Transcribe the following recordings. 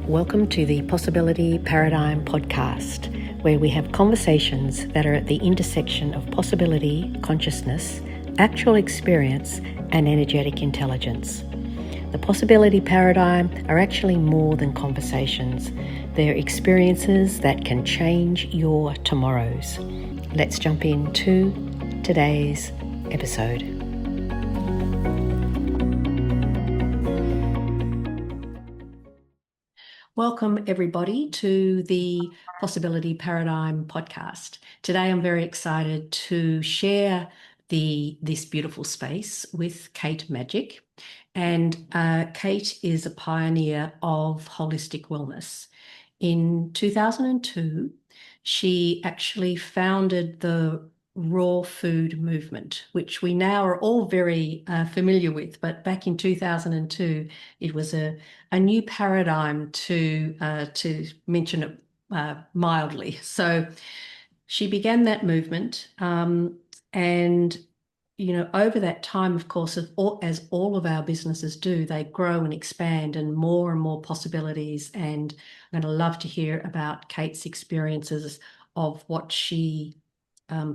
Welcome to the Possibility Paradigm podcast, where we have conversations that are at the intersection of possibility, consciousness, actual experience, and energetic intelligence. The Possibility Paradigm are actually more than conversations. They're experiences that can change your tomorrows. Let's jump into today's episode. Welcome, everybody, to the Possibility Paradigm podcast. Today, I'm very excited to share this beautiful space with Kate Magic. And Kate is a pioneer of holistic wellness. In 2002, she actually founded the raw food movement, which we now are all very familiar with. But back in 2002, it was a new paradigm, to mention it mildly. So she began that movement, and over that time, of course, as all of our businesses do, they grow and expand, and more possibilities. And I'm going to love to hear about Kate's experiences of what she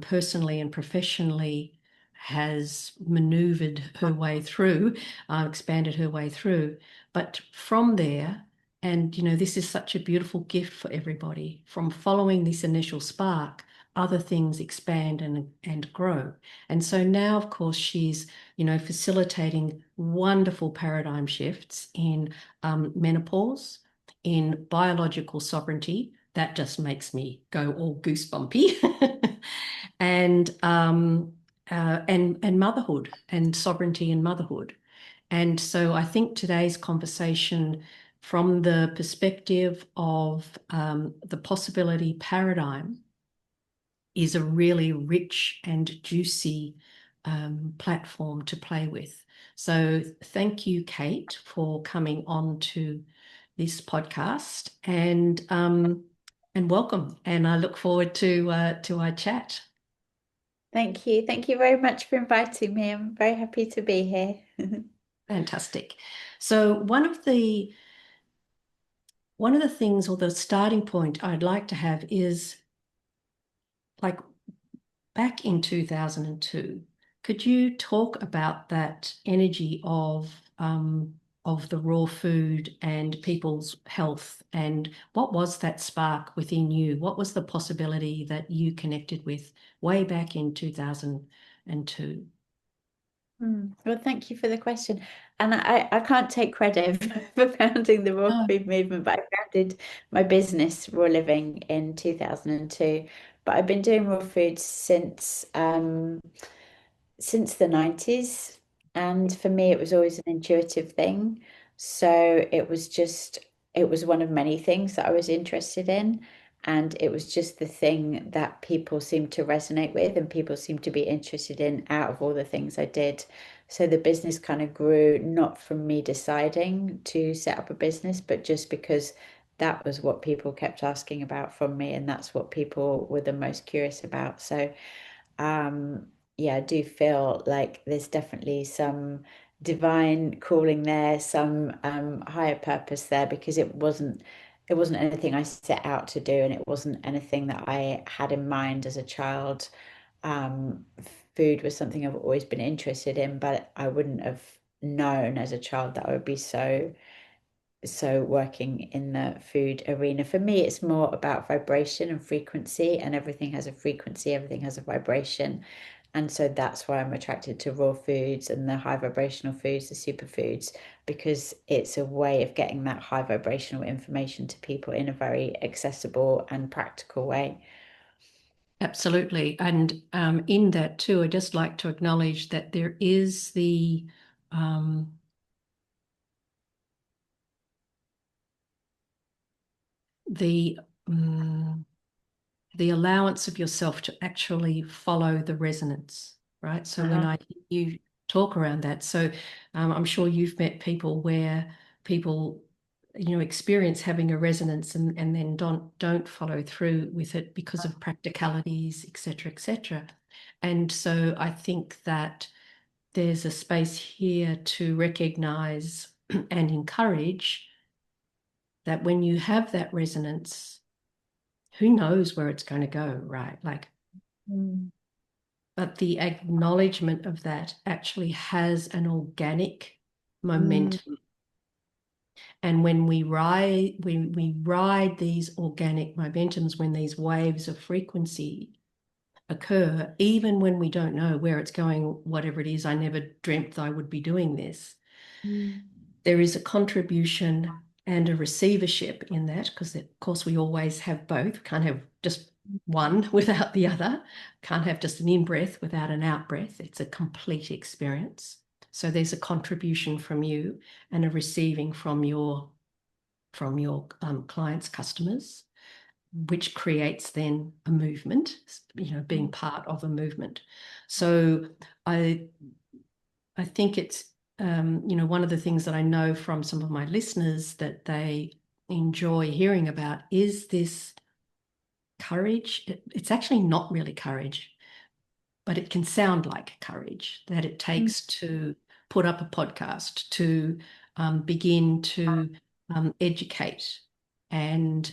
personally and professionally has maneuvered her way through, expanded her way through. But from there, and this is such a beautiful gift for everybody, from following this initial spark, other things expand and grow. And so now, of course, she's facilitating wonderful paradigm shifts in menopause, in biological sovereignty. That just makes me go all goosebumpy. And motherhood and sovereignty and motherhood. And so I think today's conversation, from the perspective of the possibility paradigm, is a really rich and juicy platform to play with. So thank you, Kate, for coming on to this podcast, and welcome. And I look forward to our chat. Thank you. Thank you very much for inviting me. I'm very happy to be here. Fantastic. So one of the things, or the starting point I'd like to have, is like back in 2002. Could you talk about that energy of the raw food and people's health, and what was that spark within you? What was the possibility that you connected with way back in 2002? Well, thank you for the question. And I can't take credit for founding the raw Oh, food movement, but I founded my business, Raw Living, in 2002. But I've been doing raw food since the 90s. And for me, it was always an intuitive thing. So it was one of many things that I was interested in. And it was just the thing that people seemed to resonate with and people seemed to be interested in out of all the things I did. So the business kind of grew not from me deciding to set up a business, but just because that was what people kept asking about from me. And that's what people were the most curious about. So um, yeah, I do feel like there's definitely some divine calling there, some higher purpose there, because it wasn't anything I set out to do, and it wasn't anything that I had in mind as a child. Um, Food was something I've always been interested in, but I wouldn't have known as a child that I would be so working in the food arena. For me, it's more about vibration and frequency, and everything has a frequency, everything has a vibration. And so that's why I'm attracted to raw foods and the high vibrational foods, the superfoods, because it's a way of getting that high vibrational information to people in a very accessible and practical way. absolutely. And in that too, I'd just like to acknowledge that there is um, the um, the allowance of yourself to actually follow the resonance, right? So when I hear you talk around that, so I'm sure you've met people where people, experience having a resonance, and then don't follow through with it because of practicalities, etc., etc. And so I think that there's a space here to recognize and encourage that when you have that resonance, who knows where it's going to go, right? Like, Mm. but the acknowledgement of that actually has an organic Mm. momentum. And when we ride these organic momentums, when these waves of frequency occur, even when we don't know where it's going, whatever it is, I never dreamt I would be doing this. Mm. There is a contribution and a receivership in that, because of course we always have both. We can't have just one without the other. Can't have just an in-breath without an out-breath. It's a complete experience. So there's a contribution from you and a receiving from your clients, customers, which creates then a movement, being part of a movement. So I I think it's one of the things that I know from some of my listeners that they enjoy hearing about is this courage. It's actually not really courage, but it can sound like courage that it Mm. takes to put up a podcast, to begin to educate, and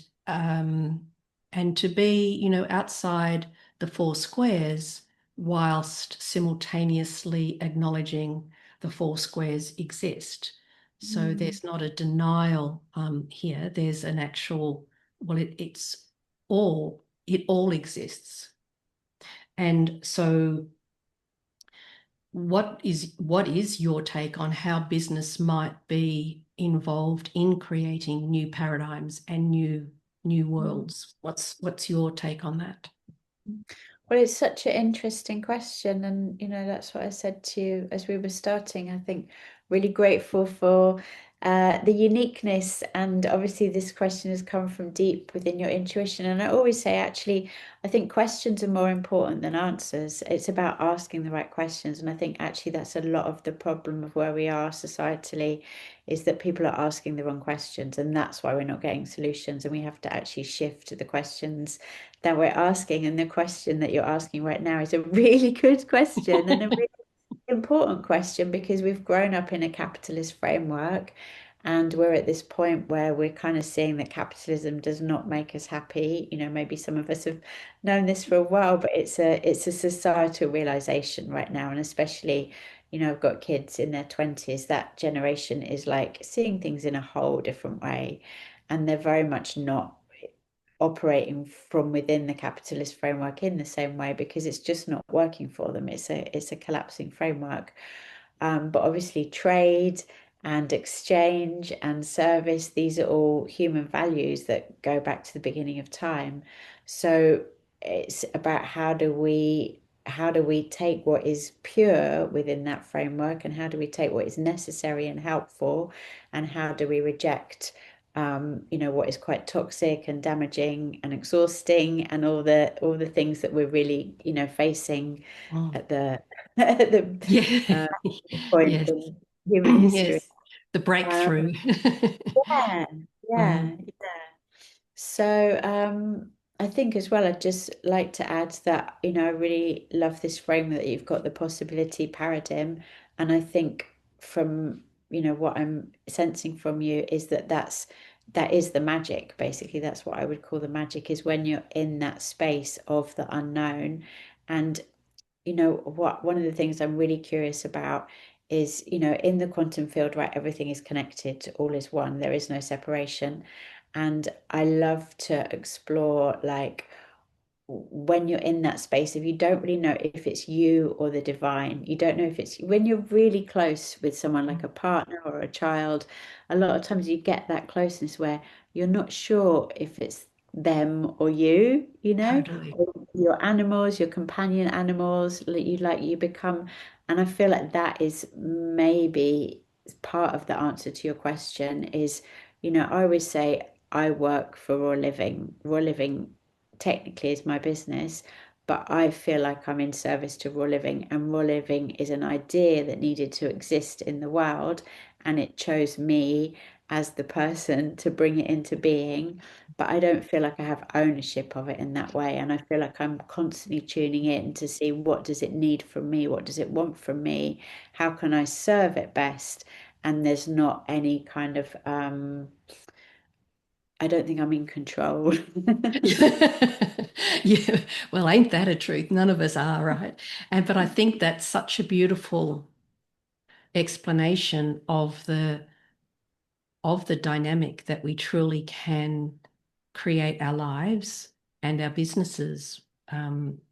to be, outside the four squares, whilst simultaneously acknowledging the four squares exist. So Mm. there's not a denial here. There's an actual, well, it all exists. And so what is your take on how business might be involved in creating new paradigms and new Mm. worlds? What's your take on that? Well, it's such an interesting question. And, that's what I said to you as we were starting. I think really grateful for the uniqueness. And obviously, this question has come from deep within your intuition. And I always say, actually, I think questions are more important than answers. It's about asking the right questions. And I think actually that's a lot of the problem of where we are societally, is that people are asking the wrong questions. And that's why we're not getting solutions. And we have to actually shift the questions that we're asking. And the question that you're asking right now is a really good question and a really important question, because we've grown up in a capitalist framework, and we're at this point where we're kind of seeing that capitalism does not make us happy. Maybe some of us have known this for a while, but it's a societal realization right now. And especially, I've got kids in their 20s. That generation is like seeing things in a whole different way, and they're very much not operating from within the capitalist framework in the same way, because it's just not working for them. It's a collapsing framework. But obviously, trade and exchange and service, these are all human values that go back to the beginning of time. So it's about how do we take what is pure within that framework, and how do we take what is necessary and helpful, and how do we reject what is quite toxic and damaging and exhausting, and all the things that we're really, facing Mm. at the at the Yeah. point Yes. in human history. Yes. The Um, breakthrough. yeah, Mm. yeah, yeah. So I think as well, I'd just like to add that, I really love this frame that you've got, the possibility paradigm. And I think from, what I'm sensing from you is that is the magic. Basically, that's what I would call the magic, is when you're in that space of the unknown. And one of the things I'm really curious about is, in the quantum field, right, everything is connected, all is one, there is no separation. And I love to explore, like, when you're in that space, if you don't really know if it's you or the divine, you don't know if it's when you're really close with someone like a partner or a child, a lot of times you get that closeness where you're not sure if it's them or you, Totally. or your animals, your companion animals, you become, and I feel like that is maybe part of the answer to your question is, I always say I work for Raw Living. Raw Living technically is my business, but I feel like I'm in service to Raw Living, and Raw Living is an idea that needed to exist in the world, and it chose me as the person to bring it into being. But I don't feel like I have ownership of it in that way, and I feel like I'm constantly tuning in to see what does it need from me, what does it want from me, how can I serve it best, and there's not any kind of I don't think I'm in control. Yeah, well, ain't that a truth? None of us are, right? And but I think that's such a beautiful explanation of the dynamic that we truly can create our lives and our businesses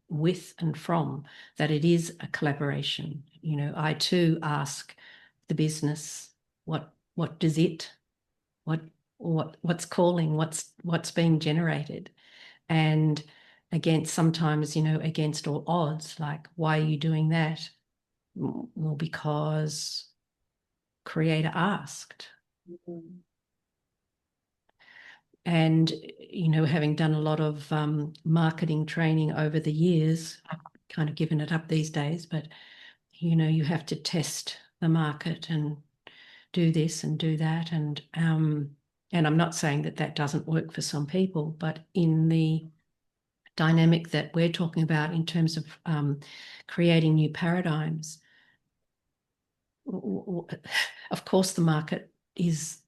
with and from, that it is a collaboration. You know, I too ask the business, what does it, what what's calling, what's being generated, and against sometimes, you know, against all odds, like, why are you doing that? Well, because creator asked. Mm. And, you know, having done a lot of marketing training over the years, I've kind of given it up these days, but, you know, you have to test the market and do this and do that. And I'm not saying that that doesn't work for some people, but in the dynamic that we're talking about in terms of creating new paradigms, of course, the market is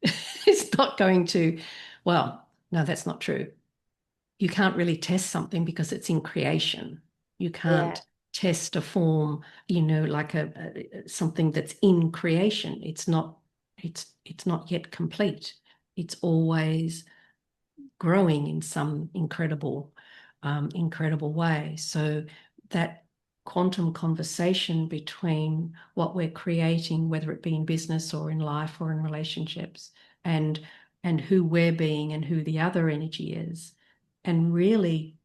is not going to, well, no, that's not true. You can't really test something because it's in creation. You Yeah. can't test a form, you know, like something that's in creation. It's not yet complete. It's always growing in some incredible way. So that quantum conversation between what we're creating, whether it be in business or in life or in relationships, and who we're being and who the other energy is, and really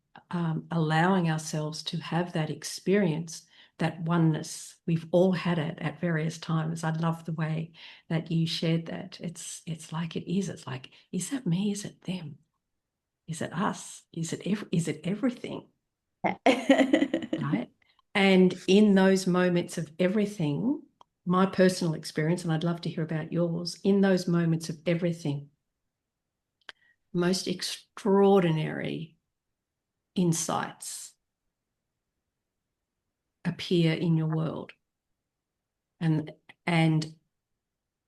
allowing ourselves to have that experience, that oneness. We've all had it at various times. I love the way that you shared that. It's like it is. It's like, is that me? Is it them? Is it us? Is it everything? Right? And in those moments of everything, my personal experience, and I'd love to hear about yours, in those moments of everything, most extraordinary insights appear in your world. And and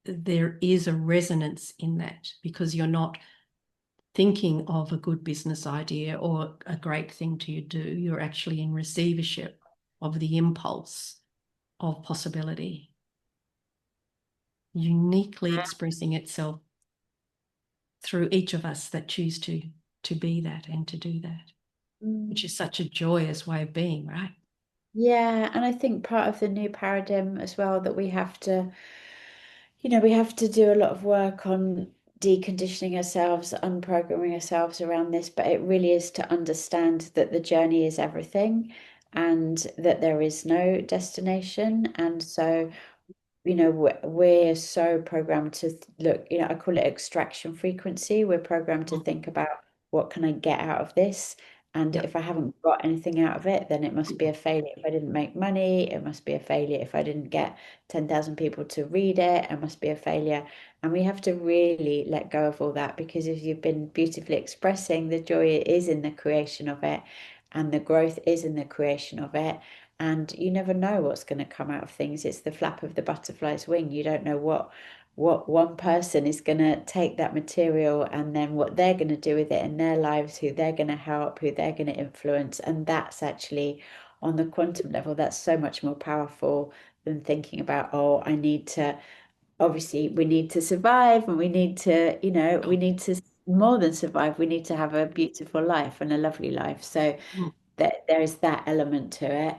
there is a resonance in that because you're not thinking of a good business idea or a great thing to do. You're actually in receivership of the impulse of possibility, uniquely expressing itself through each of us that choose to be that and to do that, which Mm. is such a joyous way of being, right? Yeah, and I think part of the new paradigm as well that we have to, we have to do a lot of work on deconditioning ourselves, unprogramming ourselves around this, but it really is to understand that the journey is everything and that there is no destination. And so we're so programmed to look, I call it extraction frequency. We're programmed to Mm. think about what can I get out of this? And Yep. if I haven't got anything out of it, then it must be a failure. If I didn't make money, it must be a failure. If I didn't get 10,000 people to read it, it must be a failure. And we have to really let go of all that because as you've been beautifully expressing, the joy is in the creation of it and the growth is in the creation of it. And you never know what's going to come out of things. It's the flap of the butterfly's wing. You don't know what one person is going to take that material and then what they're going to do with it in their lives, who they're going to help, who they're going to influence. And that's actually on the quantum level, that's so much more powerful than thinking about, oh, I need to, obviously we need to survive and we need to, we need to more than survive. We need to have a beautiful life and a lovely life. So Mm. that there is that element to it.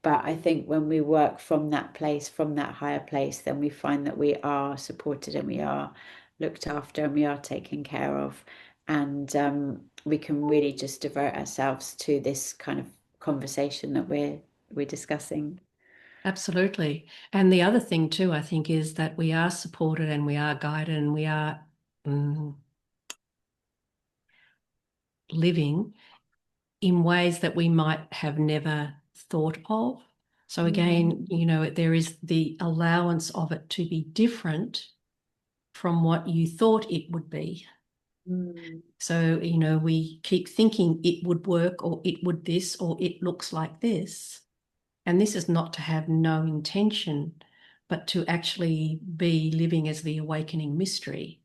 But I think when we work from that place, from that higher place, then we find that we are supported and we are looked after and we are taken care of. And we can really just devote ourselves to this kind of conversation that we're discussing. Absolutely. And the other thing too, I think, is that we are supported and we are guided and we are mm, living in ways that we might have never thought of. So Mm, again, you know, there is the allowance of it to be different from what you thought it would be. mm, So, you know, we keep thinking it would work or it would this or it looks like this. And this is not to have no intention, but to actually be living as the awakening mystery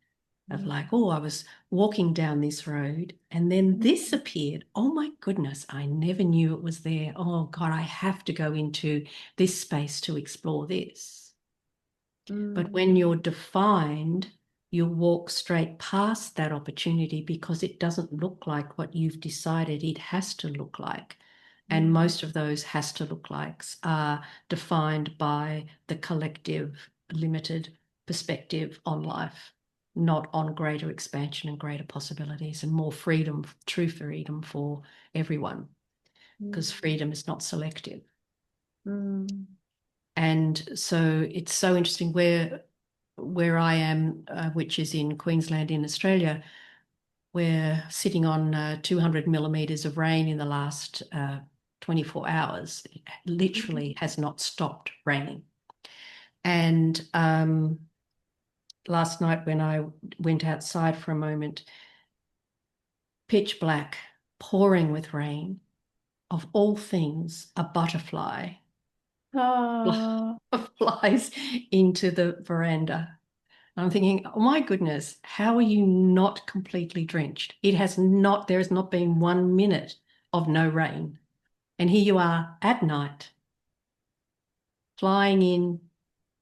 of Mm. like, oh, I was walking down this road and then this appeared. Oh my goodness, I never knew it was there. Oh God, I have to go into this space to explore this. But Mm. when you're defined, you walk straight past that opportunity because it doesn't look like what you've decided it has to look like. And Mm. most of those has to look likes are defined by the collective limited perspective on life, not on greater expansion and greater possibilities and more freedom, true freedom for everyone, because Mm. freedom is not selective. Mm. And so it's so interesting where I am, which is in Queensland in Australia. We're sitting on 200 millimeters of rain in the last 24 hours. It Mm. literally has not stopped raining. And last night, when I went outside for a moment, pitch black, pouring with rain, of all things, a butterfly Oh, flies into the veranda. I'm thinking, oh my goodness, how are you not completely drenched? There has not been 1 minute of no rain. And here you are at night, flying in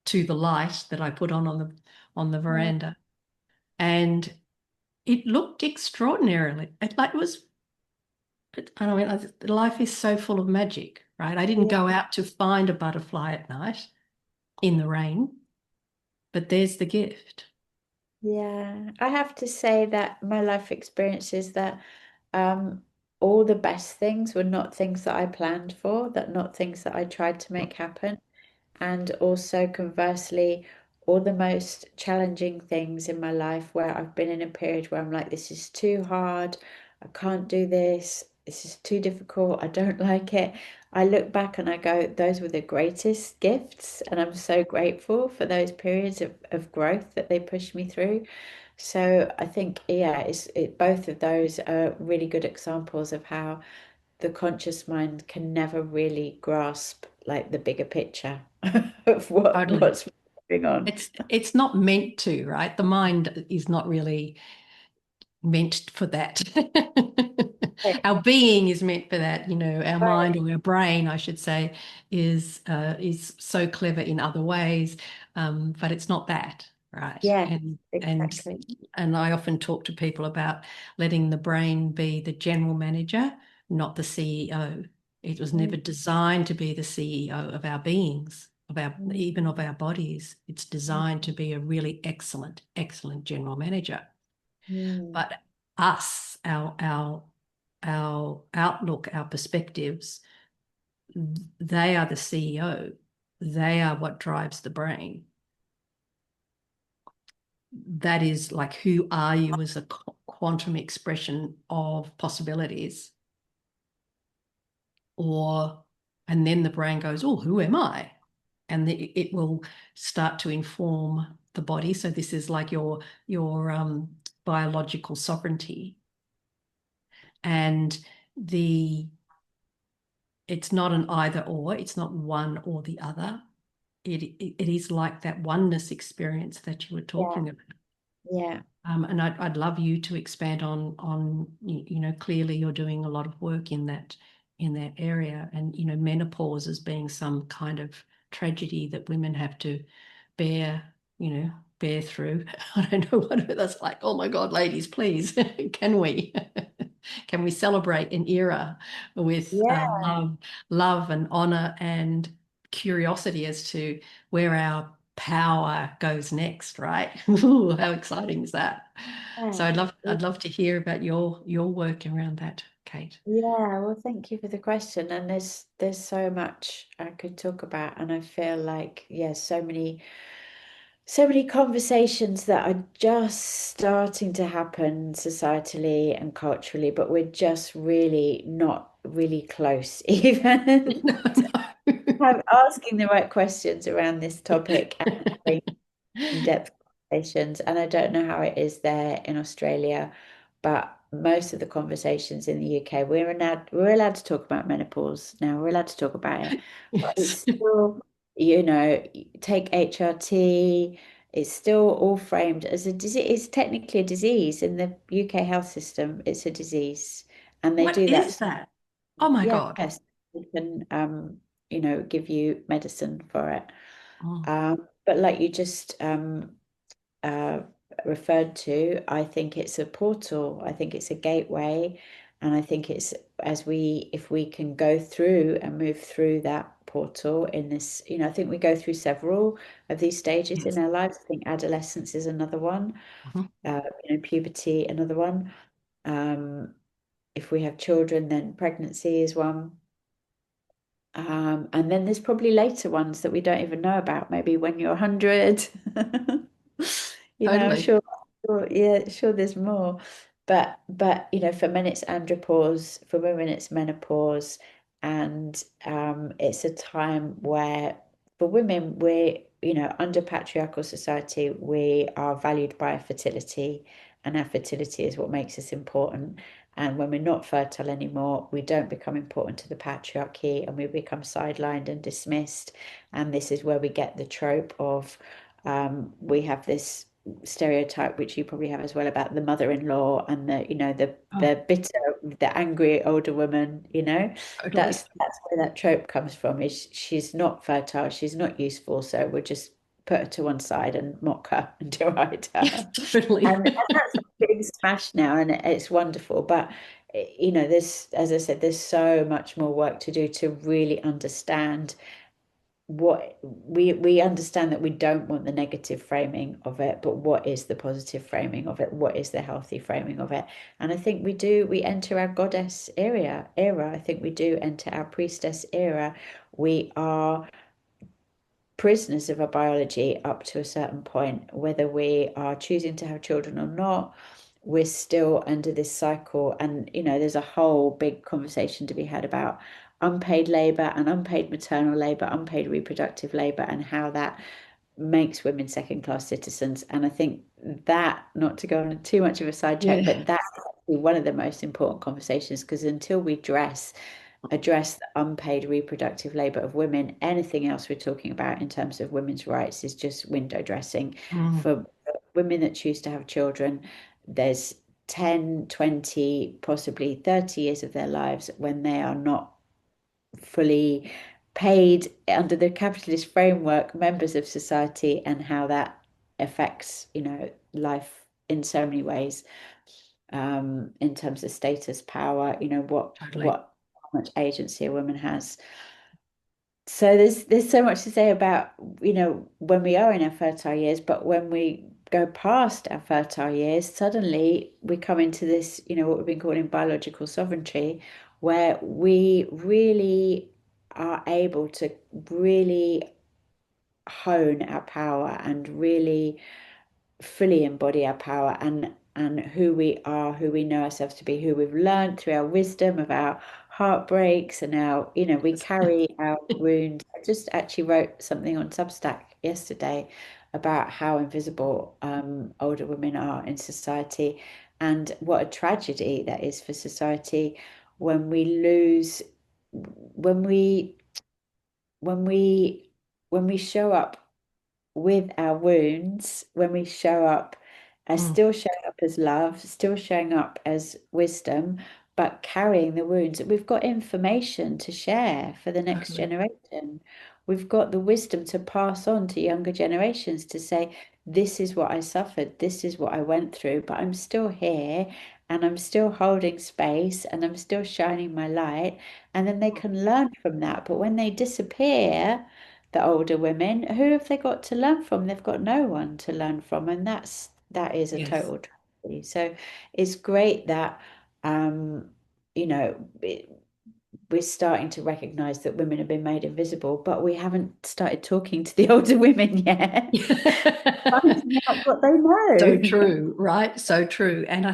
to the light that I put on the yeah. veranda. And it looked extraordinarily, it was, I don't mean, life is so full of magic, right? I didn't Yeah. go out to find a butterfly at night in the rain, but there's the gift. Yeah, I have to say that my life experience is that um, all the best things were not things that I planned for, that not things that I tried to make happen. And also, conversely, all the most challenging things in my life where I've been in a period where I'm like, this is too hard, I can't do this, this is too difficult, I don't like it. I look back and I go, those were the greatest gifts. And I'm so grateful for those periods of growth that they pushed me through. So I think, yeah, both of those are really good examples of how the conscious mind can never really grasp like the bigger picture of Totally. what's going on. It's not meant to, right? The mind is not really meant for that. Right. Our being is meant for that, our Right. mind or our brain, I should say, is so clever in other ways, but it's not that, right? Yes, And exactly. and I often talk to people about letting the brain be the general manager, not the CEO. It was Mm. never designed to be the CEO of our beings, Mm. even of our bodies. It's designed to be a really excellent, excellent general manager. Mm. But us, our outlook, our perspectives, they are the CEO. They are what drives the brain. That is like, who are you as a quantum expression of possibilities? Or, and then the brain goes, oh, who am I? And it will start to inform the body. So this is like your biological sovereignty. And the it's not an either or, it's not one or the other. It is like that oneness experience that you were Yeah, talking about. yeah. And I'd love you to expand on clearly you're doing a lot of work in that area, and menopause as being some kind of tragedy that women have to bear you know bear through. I don't know what that's like. Oh my God, ladies, please, can we can we celebrate an era with Yeah. love and honor and curiosity as to where our power goes next, right? Ooh, how exciting is that? So I'd love Yeah. I'd love to hear about your work around that, Kate. Yeah, well, thank you for the question. And there's so much I could talk about, and I feel like, yeah, so many conversations that are just starting to happen societally and culturally, but we're just really not really close even No, have asking the right questions around this topic and having in-depth conversations. And I don't know how it is there in Australia, but most of the conversations in the UK, we're allowed to talk about menopause now. We're allowed to talk about it. But yes. it's still, take HRT. it's still all framed as a disease. It's technically a disease in the UK health system. It's a disease, and they What do is that. that? Oh my God. Yes, they can, give you medicine for it. Oh, But like you just uh, referred to, I think it's a portal. I think it's a gateway, and I think it's if we can go through and move through that portal in this, I think we go through several of these stages in yes. our lives. I think adolescence is another one, Mhm. puberty another one. Um, if we have children, then pregnancy is one. And then there's probably later ones that we don't even know about, maybe when you're 100. I'm Totally. sure, yeah, sure there's more. But for men it's andropause, for women it's menopause, and it's a time where for women we're, under patriarchal society, we are valued by our fertility, and our fertility is what makes us important. And when we're not fertile anymore, we don't become important to the patriarchy and we become sidelined and dismissed. And this is where we get the trope of we have this stereotype, which you probably have as well, about the mother-in-law and Oh, the bitter, the angry older woman, totally. that's where that trope comes from, is she's not fertile, she's not useful, so we'll just put her to one side and mock her and deride Yes, her. totally. And that's being smashed now, and it's wonderful. But there's, as I said, there's so much more work to do to really understand what we understand, that we don't want the negative framing of it, but what is the positive framing of it? What is the healthy framing of it? And I think we enter our goddess era. I think we do enter our priestess era. We are prisoners of our biology up to a certain point, whether we are choosing to have children or not. We're still under this cycle, and there's a whole big conversation to be had about unpaid labor and unpaid maternal labor, unpaid reproductive labor, and how that makes women second class citizens. And I think that, not to go on too much of a sidetrack, Yeah, but that's actually one of the most important conversations, because until we address the unpaid reproductive labor of women, anything else we're talking about in terms of women's rights is just window dressing. mm, For women that choose to have children, there's 10, 20, possibly 30 years of their lives when they are not fully paid under the capitalist framework members of society, and how that affects, life in so many ways, in terms of status, power, totally. how much agency a woman has. So there's so much to say about, when we are in our fertile years, but when we go past our fertile years, suddenly we come into this, what we've been calling biological sovereignty, where we really are able to really hone our power and really fully embody our power, and who we are, who we know ourselves to be, who we've learned through our wisdom of our heartbreaks and our, we Yes. carry our wounds. I just actually wrote something on Substack yesterday about how invisible older women are in society, and what a tragedy that is for society when we lose, when we when we when we show up with our wounds, when we show up as Mm, still showing up as love, still showing up as wisdom, but carrying the wounds. We've got information to share for the next totally. generation. We've got the wisdom to pass on to younger generations, to say, this is what I suffered, this is what I went through, but I'm still here, and I'm still holding space, and I'm still shining my light. And then they can learn from that. But when they disappear, the older women, who have they got to learn from? They've got no one to learn from, and that is a Yes. total tragedy. So it's great that um, you know it, we're starting to recognize that women have been made invisible, but we haven't started talking to the older women yet, finding out what they So know. true, right? So true. And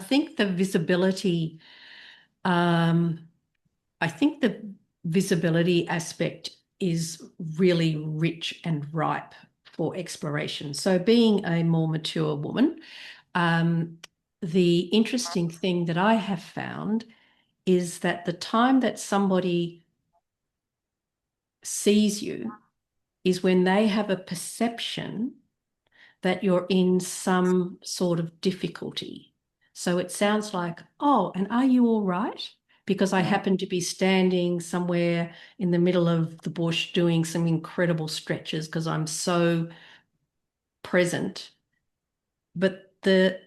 um, I think the visibility aspect is really rich and ripe for exploration. So being a more mature woman, um, the interesting thing that I have found is that the time that somebody sees you is when they have a perception that you're in some sort of difficulty. So it sounds like, oh, and are you all right? Because I Yeah. happen to be standing somewhere in the middle of the bush doing some incredible stretches because I'm so present. But the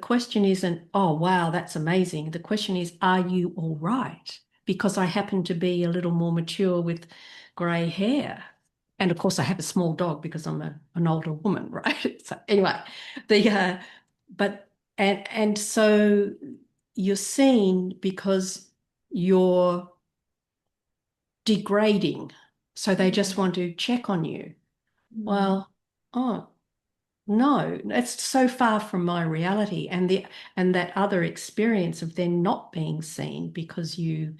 question isn't, oh wow, that's amazing. The question is, are you all right? Because I happen to be a little more mature with grey hair. And of course I have a small dog because I'm an older woman, right? So anyway, the but and so you're seen because you're degrading. So they just want to check on you. Mm. Well, oh, no, it's so far from my reality and that other experience of then not being seen because you,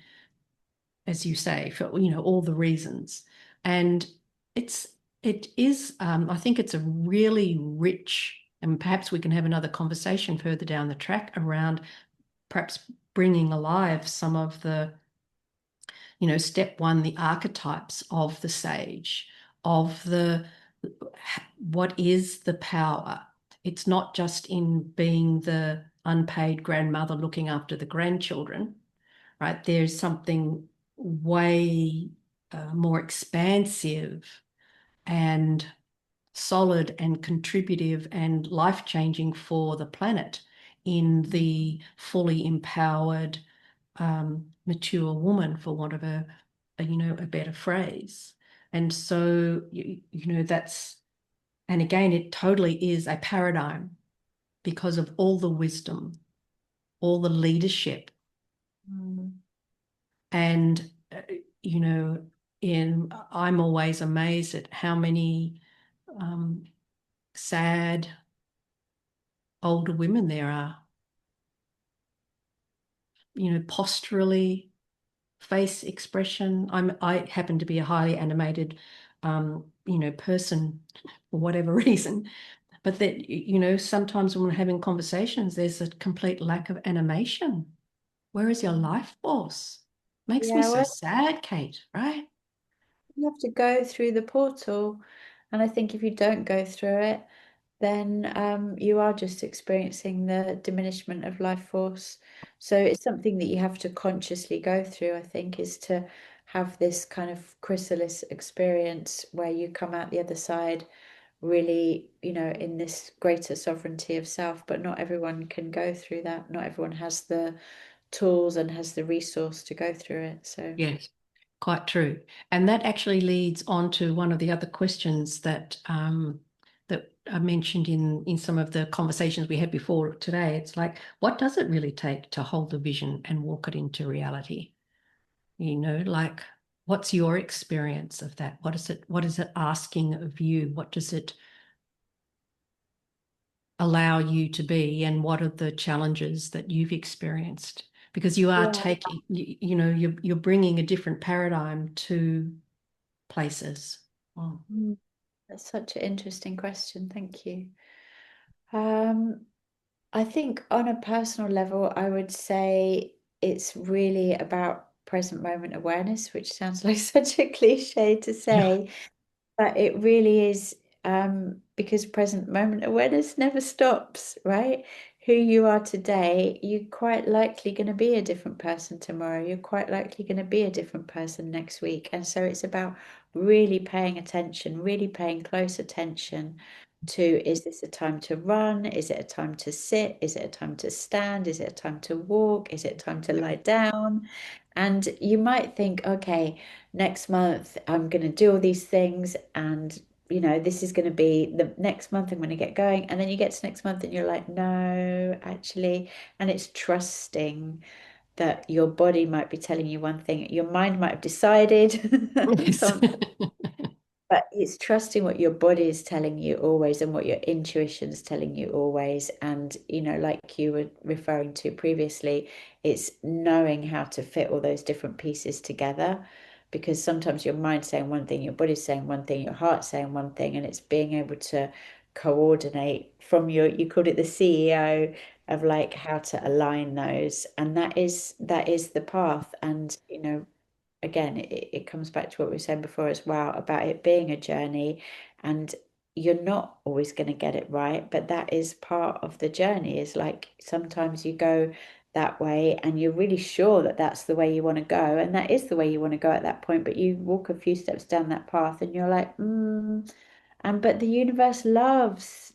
as you say, for all the reasons. And it's it is I think it's a really rich, and perhaps we can have another conversation further down the track around perhaps bringing alive some of the step one, the archetypes of the sage, of the what is the power. It's not just in being the unpaid grandmother looking after the grandchildren, right? There's something way more expansive and solid and contributive and life-changing for the planet in the fully empowered mature woman, for want of a better phrase. And so that's, and again, it totally is a paradigm because of all the wisdom, all the leadership, Mm. and you know in I'm always amazed at how many um, sad older women there are, posturally, face expression. I happen to be a highly animated, person for whatever reason. But that, sometimes when we're having conversations, there's a complete lack of animation. Where is your life force? Makes me Yeah, so well, sad, Kate, right? you have to go through the portal. And I think if you don't go through it, then you are just experiencing the diminishment of life force. So it's something that you have to consciously go through, I think, is to have this kind of chrysalis experience where you come out the other side really, in this greater sovereignty of self. But not everyone can go through that. Not everyone has the tools and has the resource to go through it. So, Yes, quite true. And that actually leads on to one of the other questions that I mentioned in some of the conversations we had before today. It's like, what does it really take to hold a vision and walk it into reality? Like, what's your experience of that? What is it asking of you? What does it allow you to be, and what are the challenges that you've experienced? Because you are yeah. taking, you're bringing a different paradigm to places. Oh, Mm, that's such an interesting question. Thank you. Um, I think on a personal level, I would say it's really about present moment awareness, which sounds like such a cliche to yeah. say, but it really is, because present moment awareness never stops, right? Who you are today, you're quite likely going to be a different person tomorrow. You're quite likely going to be a different person next week. And so it's about really paying attention, really paying close attention to, is this a time to run? Is it a time to sit? Is it a time to stand? Is it a time to walk? Is it a time to lie down? And you might think, okay, next month I'm going to do all these things, and this is going to be the next month I'm going to get going. And then you get to next month and you're like, no, actually. And it's trusting that your body might be telling you one thing, your mind might have decided Yes. something, but it's trusting what your body is telling you always and what your intuition is telling you always. And, like you were referring to previously, it's knowing how to fit all those different pieces together. Because sometimes your mind's saying one thing, your body's saying one thing, your heart's saying one thing, and it's being able to coordinate from you called it the CEO of like how to align those. And that is the path. And, again, it comes back to what we were saying before as well about it being a journey. And you're not always going to get it right, but that is part of the journey. Is like sometimes you go that way and you're really sure that that's the way you want to go, and that is the way you want to go at that point, but you walk a few steps down that path and you're like, and but the universe loves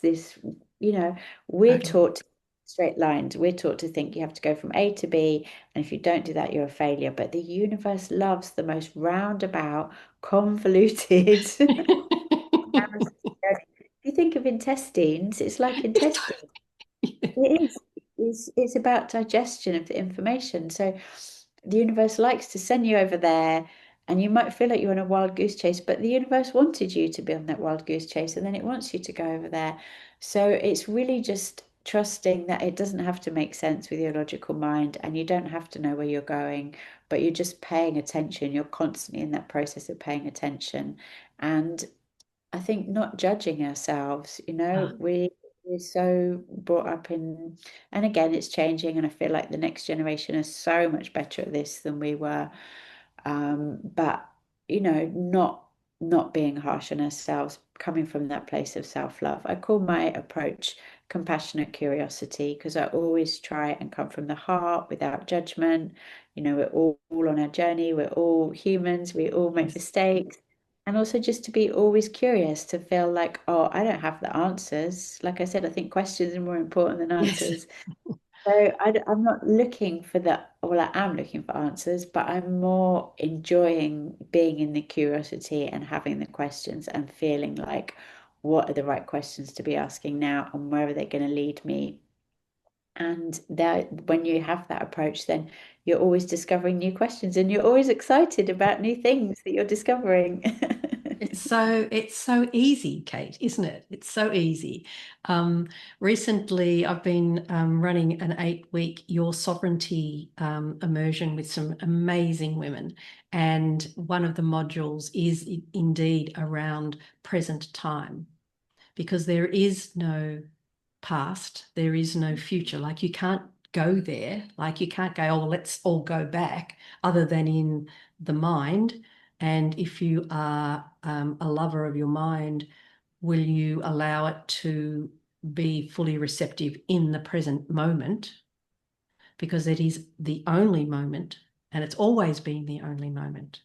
this, you know, we're Totally. taught to straight lines. We're taught to think you have to go from A to B, and if you don't do that, you're a failure. But the universe loves the most roundabout, convoluted. If you think of intestines, it's like intestine. It is. It's about digestion of the information. So the universe likes to send you over there, and you might feel like you're on a wild goose chase, but the universe wanted you to be on that wild goose chase, and then it wants you to go over there. So it's really just trusting that it doesn't have to make sense with your logical mind, and you don't have to know where you're going, but you're just paying attention. You're constantly in that process of paying attention. And I think not judging ourselves, Ah, we're so brought up in, and again, it's changing, and I feel like the next generation is so much better at this than we were. But not being harsh on ourselves, coming from that place of self-love. I call my approach compassionate curiosity because I always try and come from the heart without judgment. We're all on our journey, we're all humans, we all make yes. mistakes. And also just to be always curious, to feel like, oh, I don't have the answers. Like I said, I think questions are more important than Yes. answers. So I'm not looking for the, well, I am looking for answers, but I'm more enjoying being in the curiosity and having the questions and feeling like, what are the right questions to be asking now and where are they going to lead me? And that when you have that approach, then you're always discovering new questions and you're always excited about new things that you're discovering. It's so easy, Kate, isn't it? It's so easy. Um, Recently, I've been running an 8-week Your Sovereignty immersion with some amazing women, and one of the modules is indeed around present time, because there is no past, there is no future. Like you can't go there, like you can't go, oh, well, let's all go back, other than in the mind. And if you are a lover of your mind, will you allow it to be fully receptive in the present moment? Because it is the only moment, and it's always been the only moment.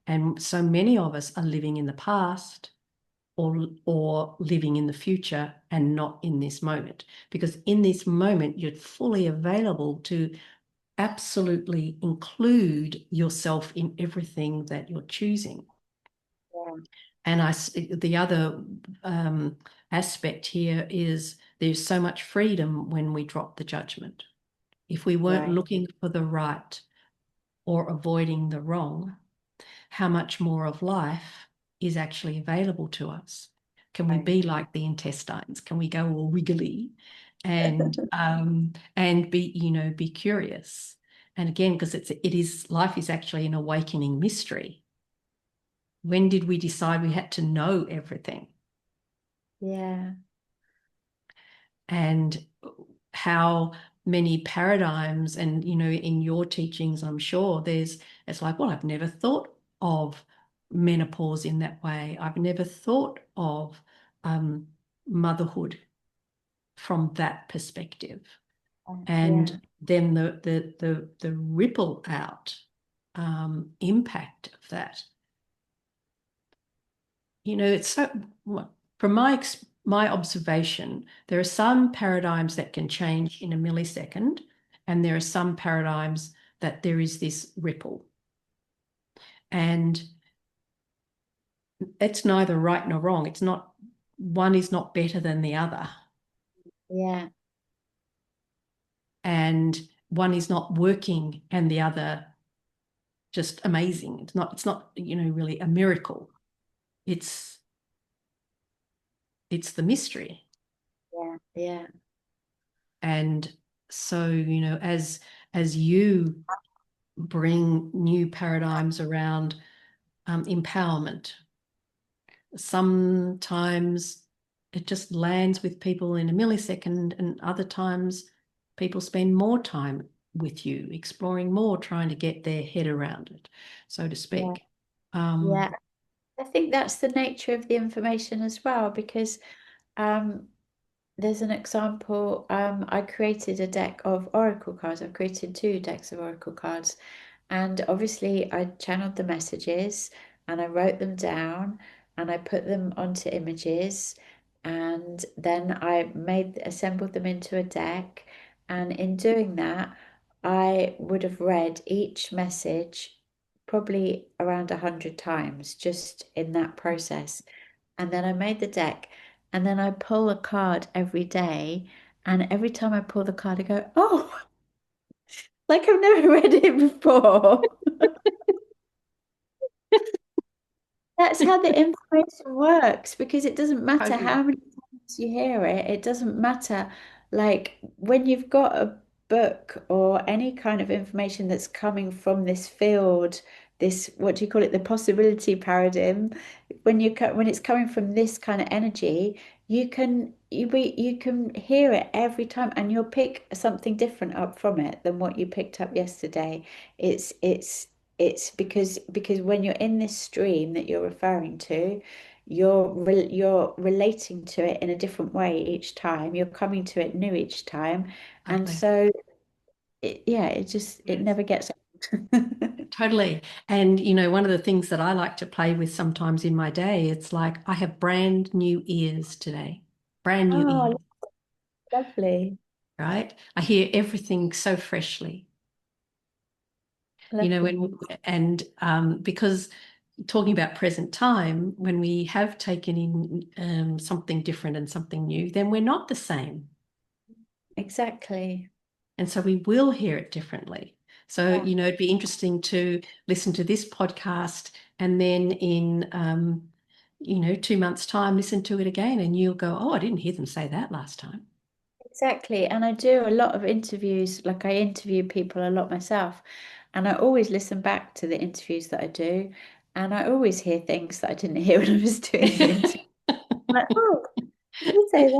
And so many of us are living in the past, or living in the future and not in this moment. Because in this moment, you're fully available to absolutely include yourself in everything that you're choosing. Yeah, And the other aspect here is there's so much freedom when we drop the judgment. If we weren't right, looking for the right or avoiding the wrong, how much more of life is actually available to us? Can we right. be like the intestines? Can we go all wiggly and be, be curious? And again, because it is life is actually an awakening mystery. When did we decide we had to know everything? Yeah, And how many paradigms, and in your teachings, I'm sure it's like, well, I've never thought of menopause in that way. I've never thought of um, motherhood from that perspective. yeah, And then the ripple out impact of that. It's so, from my observation, there are some paradigms that can change in a millisecond, and there are some paradigms that there is this ripple. And it's neither right nor wrong. It's not, one is not better than the other, yeah, and one is not working and the other just amazing. It's not, really a miracle. It's it's the mystery. yeah, yeah, And so, as you bring new paradigms around empowerment, sometimes it just lands with people in a millisecond, and other times people spend more time with you, exploring more, trying to get their head around it, so to yeah, speak. yeah. Um, I think that's the nature of the information as well, because um, there's an example. I created a deck of oracle cards. I've created two decks of oracle cards. And obviously, I channeled the messages and I wrote them down and I put them onto images. And then I assembled them into a deck. And in doing that, I would have read each message probably around 100 times just in that process. And then I made the deck, and then I pull a card every day. And every time I pull the card, I go, oh, like I've never read it before. That's how the information works, because it doesn't matter Totally. how many times you hear it. It doesn't matter. Like when you've got a book or any kind of information that's coming from this field, this, what do you call it, the possibility paradigm, when it's coming from this kind of energy, you can hear it every time, and you'll pick something different up from it than what you picked up yesterday. It's because when you're in this stream that you're referring to, you're relating to it in a different way each time. You're coming to it new each time, and Totally. so yeah, it Yes. never gets old. Totally. And, one of the things that I like to play with sometimes in my day, it's like I have brand new ears today, brand new Oh, ears, lovely, right? I hear everything so freshly, lovely. because talking about present time, when we have taken in something different and something new, then we're not the same. Exactly. And so we will hear it differently. So, Yeah, it'd be interesting to listen to this podcast and then in, 2 months' time, listen to it again and you'll go, oh, I didn't hear them say that last time. exactly. And I do a lot of interviews, like I interview people a lot myself, and I always listen back to the interviews that I do, and I always hear things that I didn't hear when I was doing the interview. I'm like, oh, did you say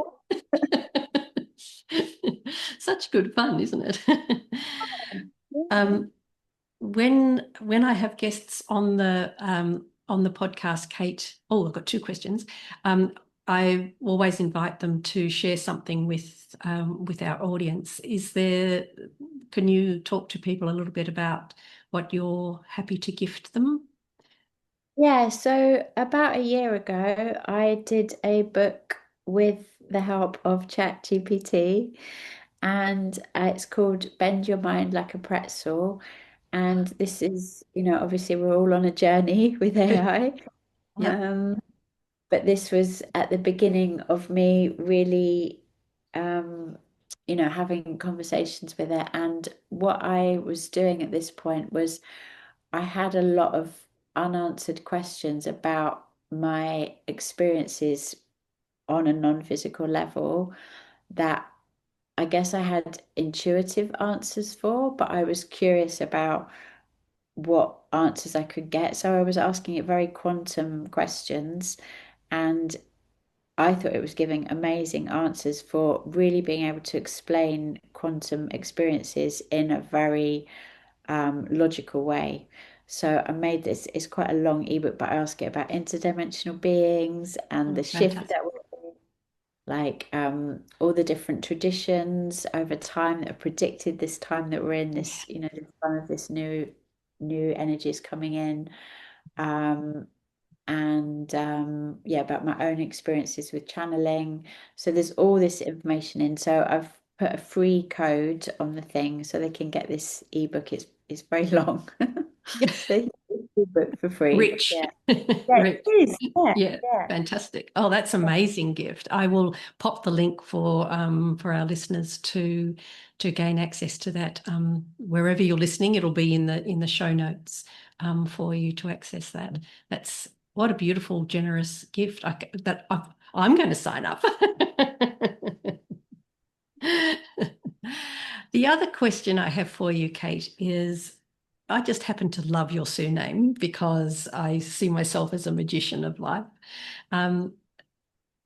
Such good fun, isn't it? that? Um, when I have guests on the podcast, Kate, oh, I've got two questions. I always invite them to share something with our audience. Can you talk to people a little bit about what you're happy to gift them? Yeah, so about a year ago, I did a book with the help of ChatGPT, and it's called Bend Your Mind Like a Pretzel. And this is, obviously we're all on a journey with AI. Yep. Um, but this was at the beginning of me really, um, having conversations with it. And what I was doing at this point was I had a lot of unanswered questions about my experiences on a non-physical level that I guess I had intuitive answers for, but I was curious about what answers I could get. So I was asking it very quantum questions, and I thought it was giving amazing answers for really being able to explain quantum experiences in a very logical way. So I made this, it's quite a long ebook, but I ask it about interdimensional beings and the Oh, shift fantastic. that we're in, like all the different traditions over time that have predicted this time that we're in, Yeah. this, this time of this new energies coming in. Um, and yeah, about my own experiences with channeling. So there's all this information in. So I've put a free code on the thing so they can get this ebook. It's very long. So you can get the ebook for free. Rich. Yeah. Yeah, Rich. it is. Yeah, Yeah, yeah. fantastic. Oh, that's amazing gift. I will pop the link for our listeners to gain access to that. Wherever you're listening, it'll be in the show notes for you to access that. That's what a beautiful, generous gift. I'm going to sign up. The other question I have for you, Kate, is I just happen to love your surname because I see myself as a magician of life. Um,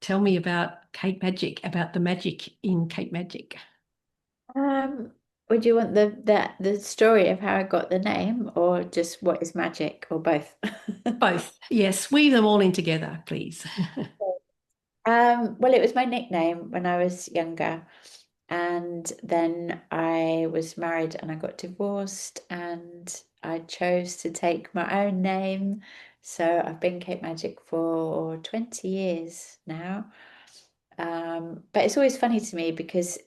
Tell me about Kate Magic, about the magic in Kate Magic. Um, would you want the story of how I got the name, or just what is magic, or both? Both. Yes, weave them all in together, please. Well, it was my nickname when I was younger. And then I was married and I got divorced and I chose to take my own name. So I've been Kate Magic for 20 years now. But it's always funny to me because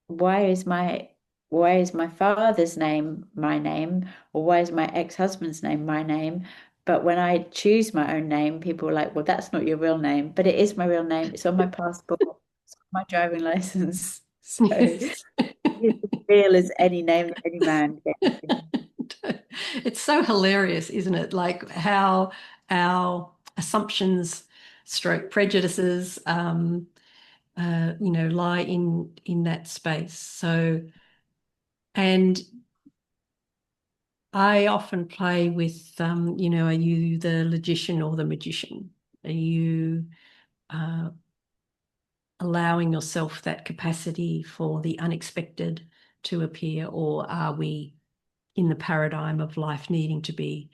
why is my why is my father's name my name, or why is my ex-husband's name my name? But when I choose my own name, people are like, well, that's not your real name, but it is my real name. It's on my passport, it's on my driving license. So Yes. it's as real as any name that any man gets. It's so hilarious, isn't it? Like how our assumptions, stroke prejudices, lie in that space. So, and I often play with, are you the logician or the magician? Are you uh, allowing yourself that capacity for the unexpected to appear, or are we in the paradigm of life needing to be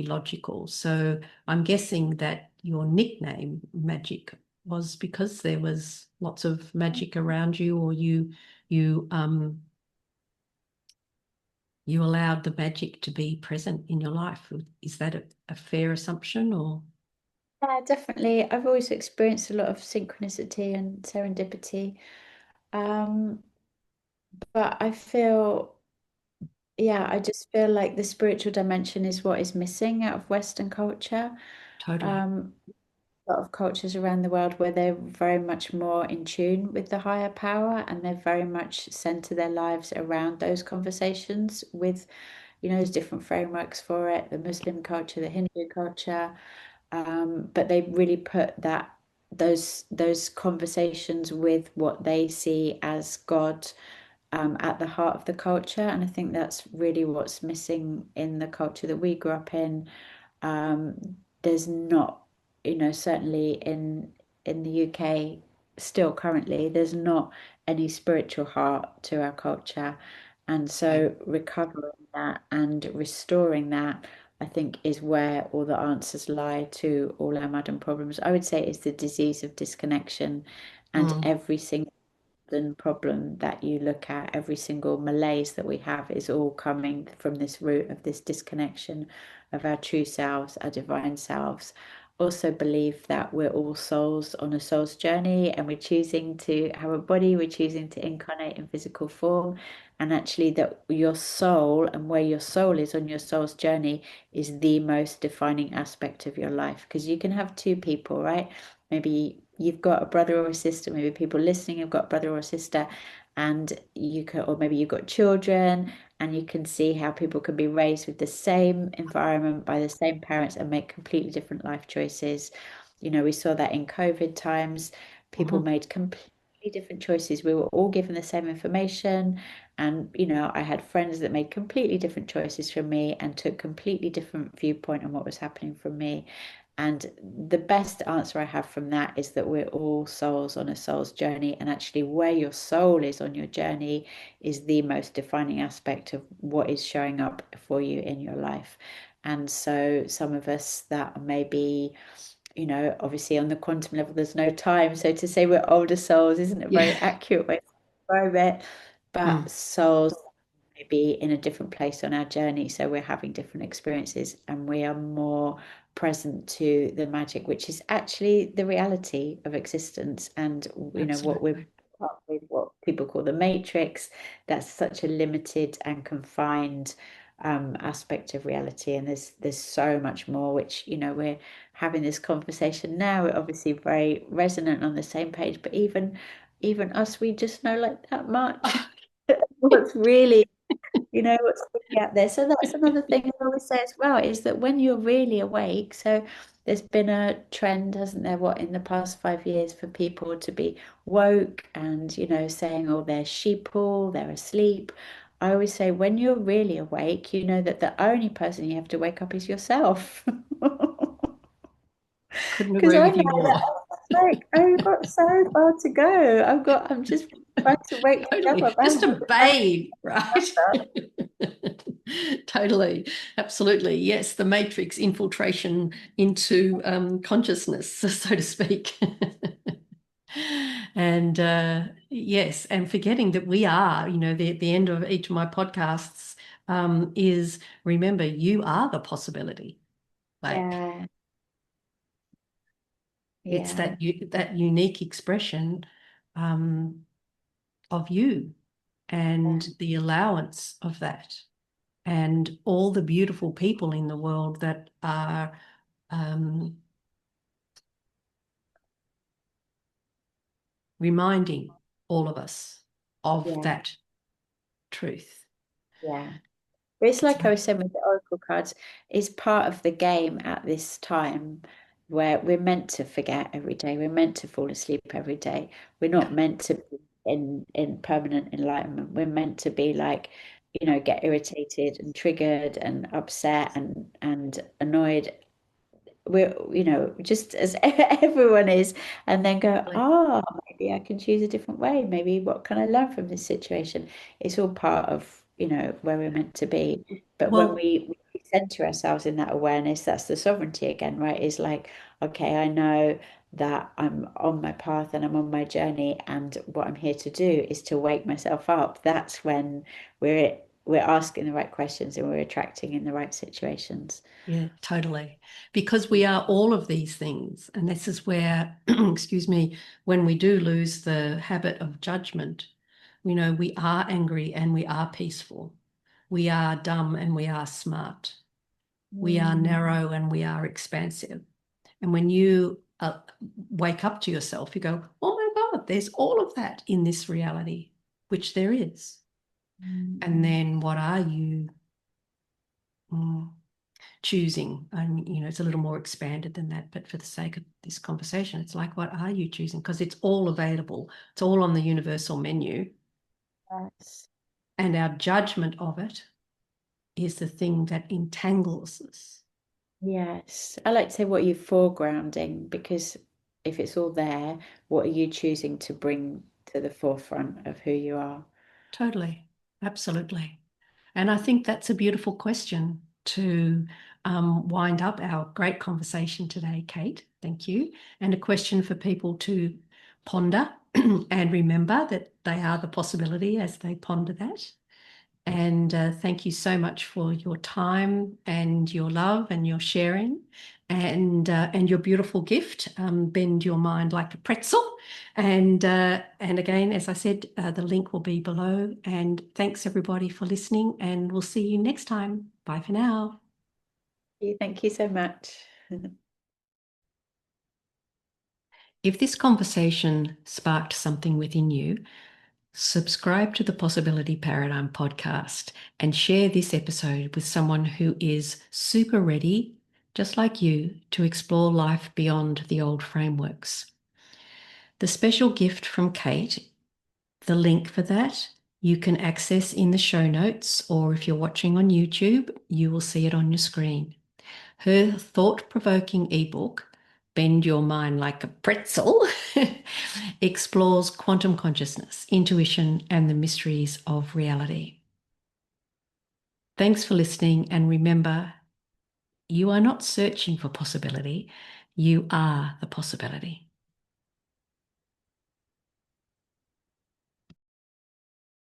logical? So I'm guessing that your nickname Magic was because there was lots of magic around you, or you you allowed the magic to be present in your life. Is that a fair assumption, or? Yeah, definitely. I've always experienced a lot of synchronicity and serendipity. Um, but I feel, yeah, I just feel like the spiritual dimension is what is missing out of Western culture. Totally. Um, a lot of cultures around the world where they're very much more in tune with the higher power, and they very much center their lives around those conversations with, there's different frameworks for it, the Muslim culture, the Hindu culture. But they really put those conversations with what they see as God at the heart of the culture. And I think that's really what's missing in the culture that we grew up in. There's not, certainly in the UK, still currently, there's not any spiritual heart to our culture. And Okay. so recovering that and restoring that, I think, is where all the answers lie to all our modern problems. I would say it's the disease of disconnection, and Mm. every single problem that you look at, every single malaise that we have is all coming from this root of this disconnection of our true selves, our divine selves. Also believe that we're all souls on a soul's journey, and we're choosing to have a body, we're choosing to incarnate in physical form, and actually that your soul and where your soul is on your soul's journey is the most defining aspect of your life. Because you can have two people, right? Maybe you've got a brother or a sister, maybe people listening have got a brother or a sister, and you can, or maybe you've got children, and you can see how people can be raised with the same environment by the same parents and make completely different life choices. We saw that in COVID times, people Mhm. made completely different choices. We were all given the same information, and I had friends that made completely different choices from me and took completely different viewpoint on what was happening from me. And the best answer I have from that is that we're all souls on a soul's journey. And actually, where your soul is on your journey is the most defining aspect of what is showing up for you in your life. And so, some of us that maybe, obviously on the quantum level, there's no time. So, to say we're older souls isn't a very Yeah. accurate way to describe it. But Mm. souls may be in a different place on our journey. So we're having different experiences and we are more present to the magic, which is actually the reality of existence. And, what we're Absolutely. with what people call the matrix, that's such a limited and confined aspect of reality. And there's so much more, which, we're having this conversation now. We're obviously very resonant on the same page, but even us, we just know like that much. What's really what's really out there. So that's another thing I always say as well, is that when you're really awake, so there's been a trend, hasn't there, what in the past 5 years for people to be woke and, saying, oh, they're sheeple, they're asleep. I always say when you're really awake, you know that the only person you have to wake up is yourself. Couldn't Because agree I with know you that more. I've got so far to go. I'm just Trying to wake myself Totally. up. I Just haven't a got the babe, right? time. Totally. Absolutely. Yes, the matrix infiltration into consciousness, so to speak. And yes, and forgetting that we are, the end of each of my podcasts is remember, you are the possibility. Like Yeah, it's yeah, that unique expression um, of you yeah, and the allowance of that and all the beautiful people in the world that are um, reminding all of us of yeah, that truth. yeah. But it's It's like I about, was saying with the Oracle cards, it's part of the game at this time where we're meant to forget every day. We're meant to fall asleep every day. We're yeah, not meant to be in permanent enlightenment. We're meant to be like, get irritated and triggered and upset and annoyed, we're just as everyone is, and then go, totally. oh, maybe I can choose a different way, maybe what can I learn from this situation. It's all part of where we're meant to be. But when Well, we center ourselves in that awareness, that's the sovereignty again, right? Is like, okay, I know that I'm on my path and I'm on my journey, and what I'm here to do is to wake myself up. That's when we're asking the right questions and we're attracting in the right situations. yeah, totally. Because we are all of these things. And this is where, excuse me, when we do lose the habit of judgment, we are angry and we are peaceful. We are dumb and we are smart. We are Mm. narrow and we are expansive. And when you wake up to yourself, you go, oh my God, there's all of that in this reality, which there is. And then what are you mm, choosing? And, it's a little more expanded than that. But for the sake of this conversation, it's like, what are you choosing? Because it's all available, it's all on the universal menu. Yes. And our judgment of it is the thing that entangles us. Yes. I like to say, what are you foregrounding? Because if it's all there, what are you choosing to bring to the forefront of who you are? Totally. Absolutely. And I think that's a beautiful question to wind up our great conversation today, Kate. Thank you. And a question for people to ponder and remember that they are the possibility as they ponder that. And thank you so much for your time and your love and your sharing and your beautiful gift. Bend your mind like a pretzel. And again, as I said, the link will be below. And thanks everybody for listening. And we'll see you next time. Bye for now. Thank you so much. If this conversation sparked something within you, subscribe to the Possibility Paradigm podcast and share this episode with someone who is super ready, just like you, to explore life beyond the old frameworks. The special gift from Kate, the link for that, you can access in the show notes, or if you're watching on YouTube, you will see it on your screen. Her thought provoking ebook, Bend Your Mind Like a Pretzel, explores quantum consciousness, intuition, and the mysteries of reality. Thanks for listening, and remember, you are not searching for possibility, you are the possibility.